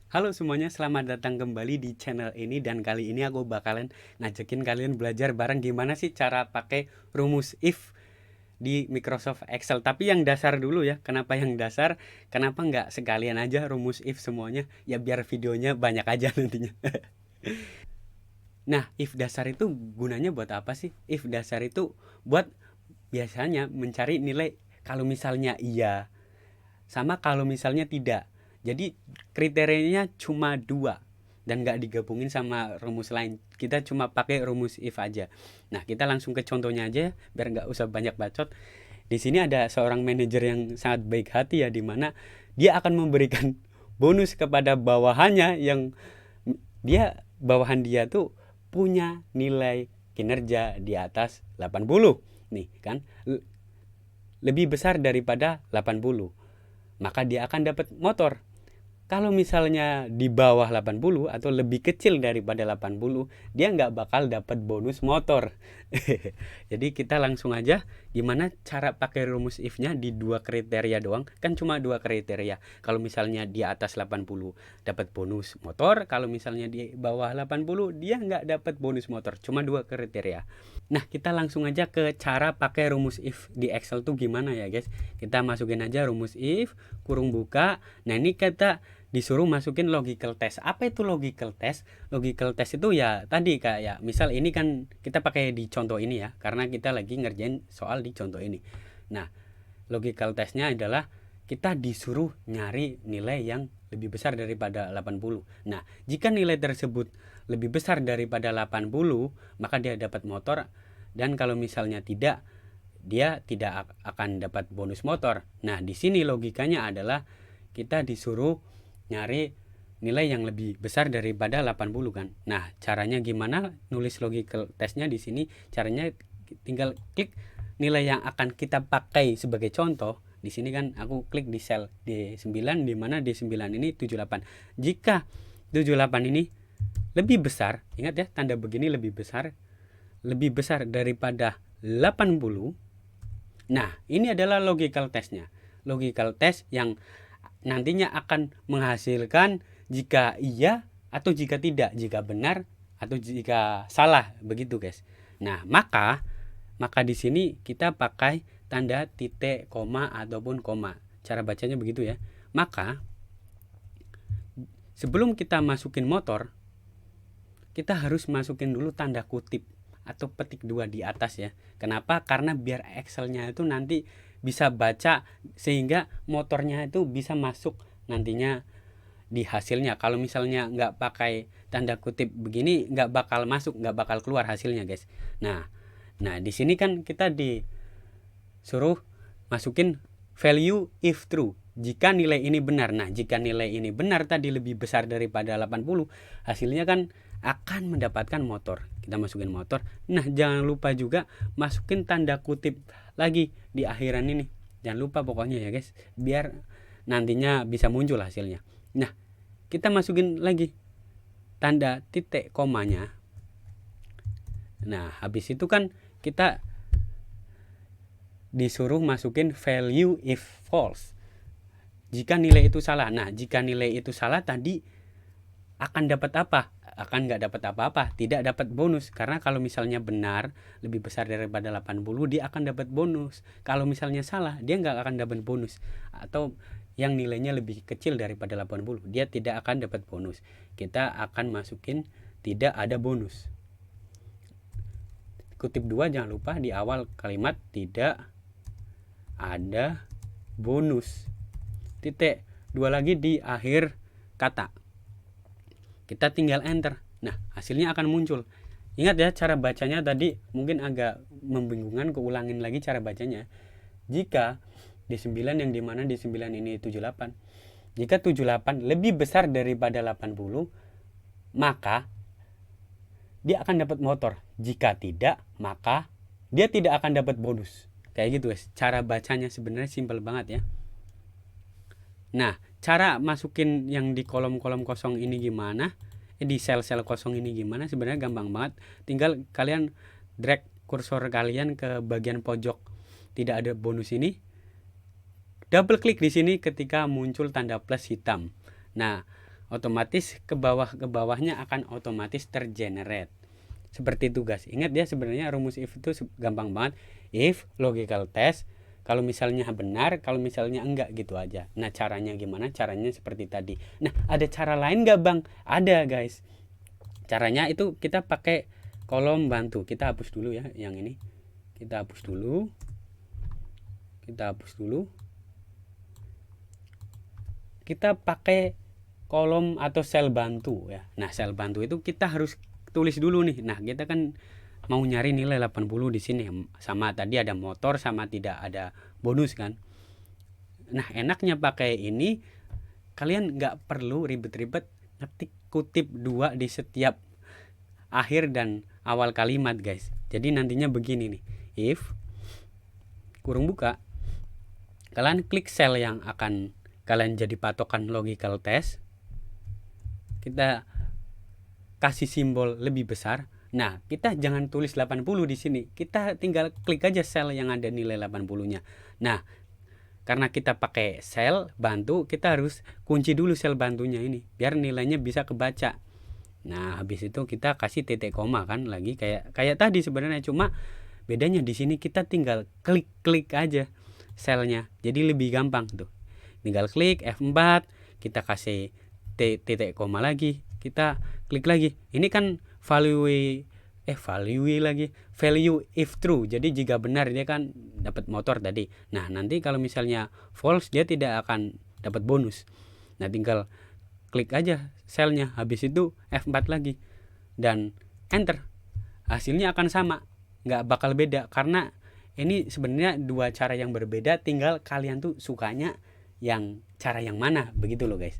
Halo semuanya, selamat datang kembali di channel ini dan kali ini aku bakalan ngajakin kalian belajar bareng gimana sih cara pakai rumus if di Microsoft Excel. Tapi yang dasar dulu ya. Kenapa yang dasar? Kenapa nggak sekalian aja rumus if semuanya? Ya biar videonya banyak aja nantinya. Nah, if dasar itu gunanya buat apa sih? If dasar itu buat biasanya mencari nilai kalau misalnya iya sama kalau misalnya tidak. Jadi kriterianya cuma dua dan nggak digabungin sama rumus lain. Kita cuma pakai rumus if aja. Nah, kita langsung ke contohnya aja biar nggak usah banyak bacot. Di sini ada seorang manajer yang sangat baik hati ya, di mana dia akan memberikan bonus kepada bawahannya yang bawahan dia tuh punya nilai kinerja di atas 80. Nih kan lebih besar daripada 80, maka dia akan dapat motor. Kalau misalnya di bawah 80 atau lebih kecil daripada 80, dia nggak bakal dapat bonus motor. Jadi kita langsung aja gimana cara pakai rumus if-nya di dua kriteria doang. Kan cuma dua kriteria. Kalau misalnya di atas 80 dapat bonus motor, kalau misalnya di bawah 80 dia nggak dapat bonus motor. Cuma dua kriteria. Nah, kita langsung aja ke cara pakai rumus if di Excel tuh gimana ya, guys. Kita masukin aja rumus if, kurung buka. Nah, ini kita disuruh masukin logical test. Apa itu logical test? Logical test itu ya tadi kayak misal ini kan kita pakai di contoh ini ya, karena kita lagi ngerjain soal di contoh ini. Nah, logical testnya adalah kita disuruh nyari nilai yang lebih besar daripada 80. Nah, jika nilai tersebut lebih besar daripada 80, maka dia dapat motor, dan kalau misalnya tidak, dia tidak akan dapat bonus motor. Nah, di sini logikanya adalah kita disuruh nyari nilai yang lebih besar daripada 80 kan. Nah, caranya gimana nulis logical testnya di sini? Caranya tinggal klik nilai yang akan kita pakai sebagai contoh. Di sini kan aku klik di sel D9, di mana D9 ini 78. Jika 78 ini lebih besar, ingat ya, tanda begini lebih besar daripada 80. Nah, ini adalah logical testnya. Logical test yang nantinya akan menghasilkan jika iya atau jika tidak, jika benar atau jika salah, begitu guys. Nah, maka di sini kita pakai tanda titik, koma ataupun koma. Cara bacanya begitu ya. Maka sebelum kita masukin motor, kita harus masukin dulu tanda kutip atau petik dua di atas ya. Kenapa? Karena biar Excelnya itu nanti bisa baca sehingga motornya itu bisa masuk nantinya di hasilnya. Kalau misalnya nggak pakai tanda kutip begini, nggak bakal masuk, nggak bakal keluar hasilnya guys. Nah di sini kan kita disuruh masukin value if true, jika nilai ini benar. Nah, jika nilai ini benar tadi lebih besar daripada 80, hasilnya kan akan mendapatkan motor. Kita masukin motor. Nah, jangan lupa juga masukin tanda kutip lagi di akhiran ini. Jangan lupa pokoknya ya guys, biar nantinya bisa muncul hasilnya. Nah, kita masukin lagi tanda titik komanya. Nah, habis itu kan kita disuruh masukin value if false, jika nilai itu salah. Nah, jika nilai itu salah tadi akan dapat apa? Akan nggak dapat apa-apa, tidak dapat bonus. Karena kalau misalnya benar lebih besar daripada 80, dia akan dapat bonus. Kalau misalnya salah, dia nggak akan dapat bonus. Atau yang nilainya lebih kecil daripada 80, dia tidak akan dapat bonus. Kita akan masukin tidak ada bonus. Kutip 2 jangan lupa di awal kalimat, tidak ada bonus. Titik 2 lagi di akhir kata. Kita tinggal enter. Nah, hasilnya akan muncul. Ingat ya, cara bacanya tadi mungkin agak membingungkan, keulangin lagi cara bacanya. Jika D9 yang dimana D9 ini 78, jika 78 lebih besar daripada 80, maka dia akan dapat motor. Jika tidak, maka dia tidak akan dapat bonus. Kayak gitu guys. Cara bacanya sebenarnya simpel banget ya. Nah, cara masukin yang di kolom-kolom kosong ini gimana? Di sel-sel kosong ini gimana? Sebenarnya gampang banget. Tinggal kalian drag kursor kalian ke bagian pojok tidak ada bonus ini. Double klik di sini ketika muncul tanda plus hitam. Nah, otomatis ke bawahnya akan otomatis tergenerate. Seperti itu guys. Ingat ya, sebenarnya rumus if itu gampang banget. If logical test, kalau misalnya benar, kalau misalnya enggak, gitu aja. Nah caranya gimana? Caranya seperti tadi. Nah ada cara lain nggak bang? Ada guys. Caranya itu kita pakai kolom bantu. Kita hapus dulu ya yang ini. Kita hapus dulu. Kita pakai kolom atau sel bantu ya. Nah sel bantu itu kita harus tulis dulu nih. Nah kita kan mau nyari nilai 80 di sini, sama tadi ada motor sama tidak ada bonus kan. Nah enaknya pakai ini, kalian nggak perlu ribet-ribet ngetik kutip 2 di setiap akhir dan awal kalimat guys. Jadi nantinya begini nih, if kurung buka, kalian klik sel yang akan kalian jadi patokan logical test, kita kasih simbol lebih besar. Nah kita jangan tulis 80 di sini, kita tinggal klik aja sel yang ada nilai 80-nya. Nah karena kita pakai sel bantu, kita harus kunci dulu sel bantunya ini biar nilainya bisa kebaca. Nah habis itu kita kasih titik koma kan lagi kayak tadi sebenarnya, cuma bedanya di sini kita tinggal klik aja selnya, jadi lebih gampang tuh. Tinggal klik F4, kita kasih titik koma lagi, kita klik lagi. Ini kan value if true. Jadi jika benar dia kan dapat motor tadi. Nah nanti kalau misalnya false dia tidak akan dapat bonus. Nah tinggal klik aja selnya, habis itu F4 lagi dan enter. Hasilnya akan sama, nggak bakal beda, karena ini sebenarnya dua cara yang berbeda, tinggal kalian tuh sukanya yang cara yang mana, begitu loh guys.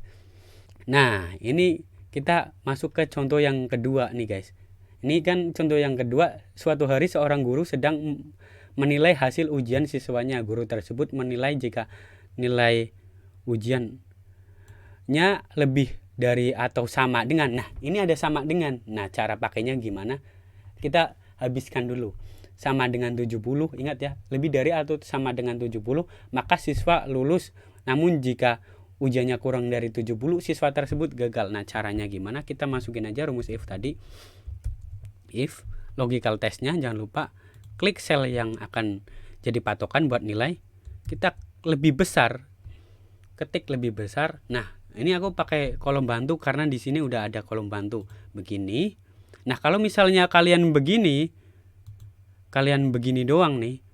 Nah ini kita masuk ke contoh yang kedua nih guys. Ini kan contoh yang kedua, suatu hari seorang guru sedang menilai hasil ujian siswanya. Guru tersebut menilai jika nilai ujiannya lebih dari atau sama dengan. Nah ini ada sama dengan. Nah cara pakainya gimana? Kita habiskan dulu. Sama dengan 70, ingat ya, lebih dari atau sama dengan 70, maka siswa lulus. Namun jika ujiannya kurang dari 70, siswa tersebut gagal. Nah caranya gimana? Kita masukin aja rumus if tadi. If logical testnya, jangan lupa klik sel yang akan jadi patokan buat nilai, kita lebih besar, ketik lebih besar. Nah ini aku pakai kolom bantu karena di sini udah ada kolom bantu begini. Nah kalau misalnya kalian begini doang nih,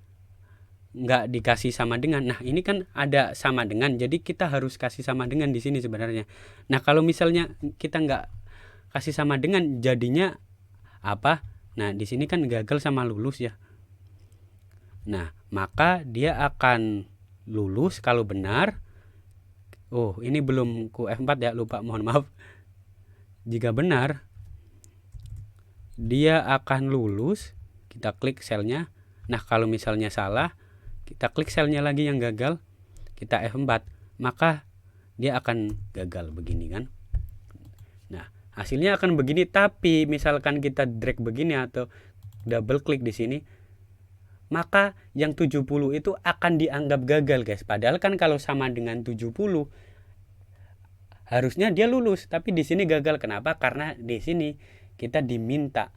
nggak dikasih sama dengan. Nah ini kan ada sama dengan, jadi kita harus kasih sama dengan di sini sebenarnya. Nah kalau misalnya kita nggak kasih sama dengan, jadinya apa? Nah di sini kan gagal sama lulus ya. Nah maka dia akan lulus kalau benar. Oh ini belum ku F4 ya, lupa, mohon maaf. Jika benar dia akan lulus, kita klik selnya. Nah kalau misalnya salah, kita klik selnya lagi yang gagal, kita F4, maka dia akan gagal begini kan. Nah hasilnya akan begini. Tapi misalkan kita drag begini atau double klik di sini, maka yang 70 itu akan dianggap gagal guys. Padahal kan kalau sama dengan 70 harusnya dia lulus, tapi di sini gagal. Kenapa? Karena di sini kita diminta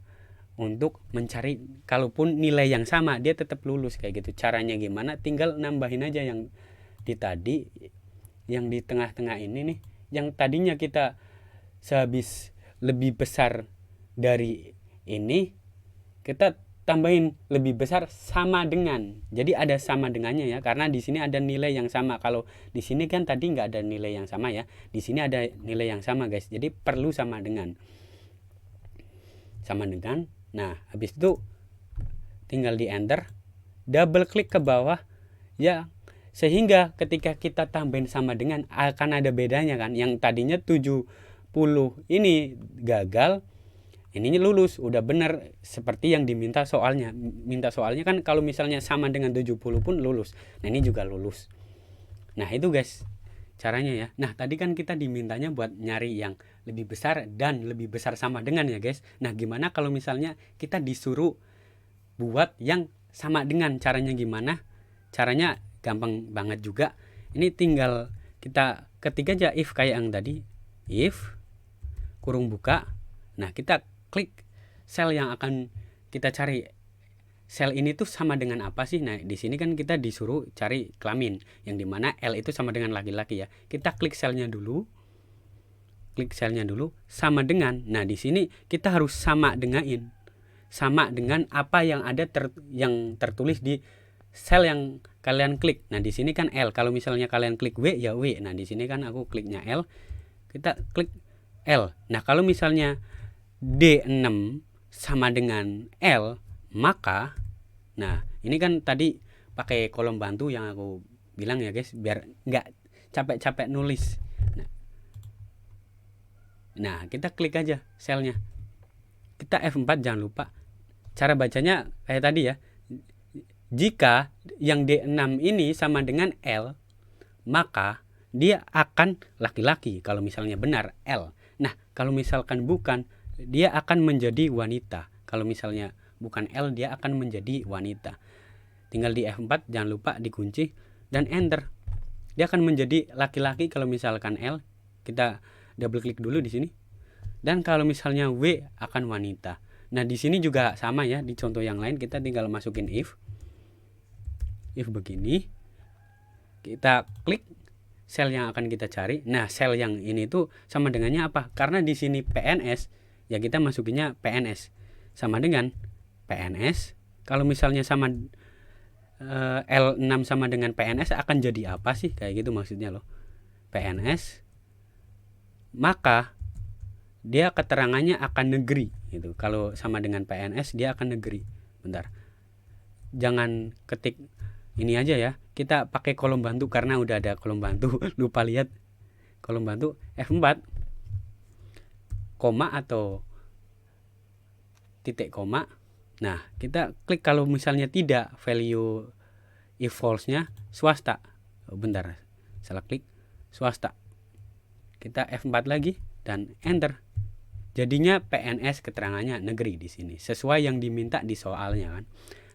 untuk mencari, kalaupun nilai yang sama dia tetap lulus kayak gitu. Caranya gimana? Tinggal nambahin aja yang di tadi, yang di tengah-tengah ini nih, yang tadinya kita sehabis lebih besar dari ini, kita tambahin lebih besar sama dengan. Jadi ada sama dengannya ya, karena di sini ada nilai yang sama. Kalau di sini kan tadi nggak ada nilai yang sama ya, di sini ada nilai yang sama guys. Jadi perlu sama dengan. Nah habis itu tinggal di enter, double klik ke bawah ya, sehingga ketika kita tambahin sama dengan akan ada bedanya kan. Yang tadinya 70 ini gagal, ininya lulus, udah benar seperti yang diminta soalnya. Minta soalnya kan kalau misalnya sama dengan 70 pun lulus. Nah ini juga lulus. Nah itu guys caranya ya. Nah tadi kan kita dimintanya buat nyari yang lebih besar dan lebih besar sama dengan ya guys. Nah gimana kalau misalnya kita disuruh buat yang sama dengan? Caranya gimana? Caranya gampang banget juga. Ini tinggal kita ketik aja if kayak yang tadi. if kurung buka. Nah, kita klik sel yang akan kita cari. Sel ini tuh sama dengan apa sih? Nah, di sini kan kita disuruh cari kelamin, yang dimana L itu sama dengan laki-laki ya. Kita klik selnya dulu, sama dengan. Nah, di sini kita harus sama dengan apa yang ada yang tertulis di sel yang kalian klik. Nah, di sini kan L. Kalau misalnya kalian klik W ya W. Nah, di sini kan aku kliknya L. Kita klik L. Nah, kalau misalnya D6 sama dengan L, maka nah, ini kan tadi pakai kolom bantu yang aku bilang ya guys, biar nggak capek-capek nulis. Nah, kita klik aja selnya. Kita F4 jangan lupa. Cara bacanya kayak tadi ya. Jika yang D6 ini sama dengan L, maka dia akan laki-laki kalau misalnya benar L. Nah, kalau misalkan bukan, dia akan menjadi wanita. Kalau misalnya bukan L, dia akan menjadi wanita. Tinggal di F4, jangan lupa dikunci dan enter. Dia akan menjadi laki-laki kalau misalkan L. Kita double klik dulu di sini. Dan kalau misalnya W akan wanita. Nah, di sini juga sama ya, di contoh yang lain kita tinggal masukin if begini. Kita klik sel yang akan kita cari. Nah, sel yang ini tuh sama dengannya apa? Karena di sini PNS, ya kita masukinnya PNS. Sama dengan PNS. Kalau misalnya sama L6 sama dengan PNS akan jadi apa sih? Kayak gitu maksudnya loh. PNS, maka dia keterangannya akan negeri gitu. Kalau sama dengan PNS dia akan negeri. Bentar. Jangan ketik ini aja ya. Kita pakai kolom bantu karena udah ada kolom bantu. Lupa lihat kolom bantu. F4 koma atau titik koma. Nah, kita klik kalau misalnya tidak value if false-nya swasta. Bentar. Salah klik swasta. Kita F4 lagi dan enter. Jadinya PNS keterangannya negeri di sini sesuai yang diminta di soalnya kan.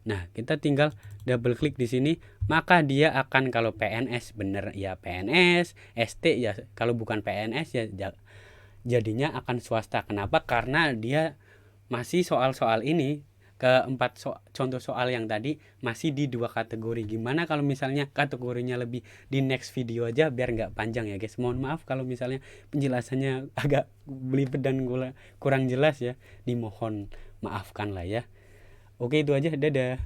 Nah, kita tinggal double klik di sini, maka dia akan kalau PNS bener ya PNS, ST ya kalau bukan PNS ya jadinya akan swasta. Kenapa? Karena dia masih soal-soal ini keempat contoh soal yang tadi masih di 2 kategori. Gimana kalau misalnya kategorinya lebih di next video aja biar nggak panjang ya guys. Mohon maaf kalau misalnya penjelasannya agak belibet dan kurang jelas ya. Dimohon maafkan lah ya. Oke, itu aja. Dadah.